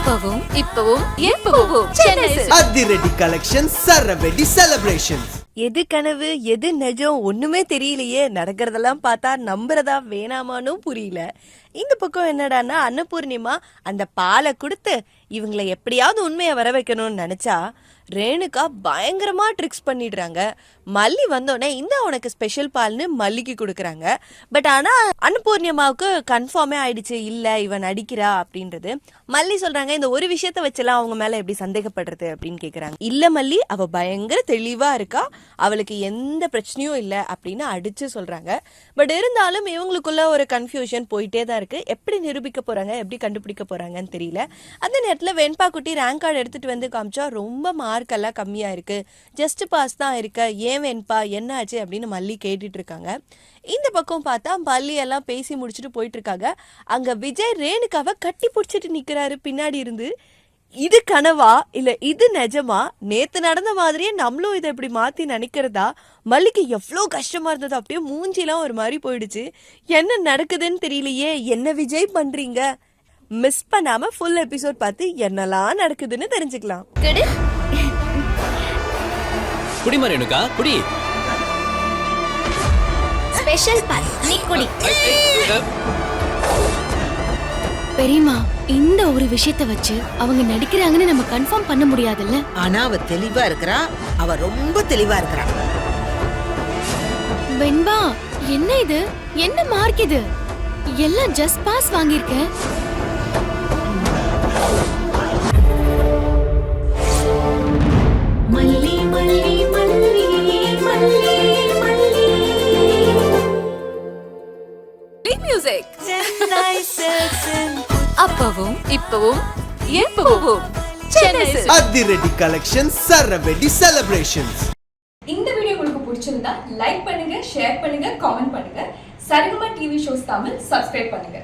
அப்பவும் இப்பவும் எப்பவும் அதிரடி கலெக்ஷன் சரவெடி செலிப்ரேஷன்ஸ். எது கனவு எது நிஜம் ஒண்ணுமே தெரியலையே. நடக்கிறதெல்லாம் பார்த்தா நம்புறதா வேணாமான்னு புரியல. இந்த பக்கம் என்னடான்னா அன்னபூர்ணிமா அந்த பாலை கொடுத்து இவங்களை எப்படியாவது உண்மையை வர வைக்கணும்னு நினைச்சா ரேணுகா பயங்கரமா ட்ரிக்ஸ் பண்ணிடுறாங்க. மல்லி வந்தோடனே இந்த உனக்கு ஸ்பெஷல் பால்னு மல்லிக்கு கொடுக்குறாங்க. பட் ஆனா அன்னபூர்ணிமாவுக்கு கன்ஃபார்மே ஆயிடுச்சு, இல்ல இவன் நடிக்கிறா அப்படின்றது. மல்லி சொல்றாங்க இந்த ஒரு விஷயத்த வச்செல்லாம் அவங்க மேல எப்படி சந்தேகப்படுறது அப்படின்னு கேக்குறாங்க. இல்ல மல்லி அவ பயங்கர தெளிவா இருக்கா, அவளுக்கு எந்த பிரச்சனையும் இல்ல அப்படின்னு அடிச்சு சொல்றாங்க. பட் இருந்தாலும் இவங்களுக்குள்ள ஒரு கன்ஃபியூஷன் போயிட்டே தான் இருக்கு. எப்படி நிரூபிக்க போறாங்க, எப்படி கண்டுபிடிக்க போறாங்கன்னு தெரியல. அந்த நேரத்துல வெண்பா குட்டி ரேங்க் கார்டு எடுத்துட்டு வந்து காமிச்சா ரொம்ப மார்க்கெல்லாம் கம்மியா இருக்கு, ஜஸ்ட் பாஸ் தான் இருக்க, ஏன் வெண்பா என்ன ஆச்சு அப்படின்னு மல்லி கேட்டுட்டு இருக்காங்க. இந்த பக்கம் பார்த்தா மல்லி எல்லாம் பேசி முடிச்சுட்டு போயிட்டு இருக்காங்க. அங்க விஜய் ரேணுகாவை கட்டி பிடிச்சிட்டு நிக்கிறாரு பின்னாடி இருந்து. இது கனவா இல்ல இது நிஜமா? நேத்து நடந்த மாதிரியே நம்மளும் இதை இப்படி மாத்தி நினைக்கிறதா? மல்லிக்கு எவ்வளோ கஷ்டமா இருந்தது, அப்படியே மூஞ்சிலாம் ஒரு மாதிரி போயிடுச்சு. என்ன நடக்குதுன்னு தெரியலையே, என்ன விஜய் பண்றீங்க? மிஸ் பண்ணாம ஃபுல் எபிசோட் பார்த்து என்னெல்லாம் நடக்குதுன்னு தெரிஞ்சுக்கலாம். குடிமா ரேணுகா குடி. ஸ்பெஷல் பால் நீ குடி. பெரியமா இந்த ஒரு விஷயத்தை வச்சு அவங்க நடிக்கிறாங்கன்னு நம்ம கன்ஃபார்ம் பண்ண முடியாதுல்ல. ஆனா அவ தெளிவா இருக்கறா, அவ ரொம்ப தெளிவா இருக்கறா. வெண்பா என்ன இது, என்ன மார்க் இது? எல்லாம் ஜஸ்ட் பாஸ் வாங்கியிருக்க. மல்லி மல்லி மல்லி மல்லி மல்லி மியூசிக் அப்பவும் இப்பவும் எப்பவும் அதிரடி கலெக்ஷன் சரவெடி செலிப்ரேஷன்ஸ். இந்த வீடியோ உங்களுக்கு பிடிச்சிருந்தா லைக் பண்ணுங்க, ஷேர் பண்ணுங்க, காமெண்ட் பண்ணுங்க. Saregama TV shows Tamil subscribe பண்ணுங்க.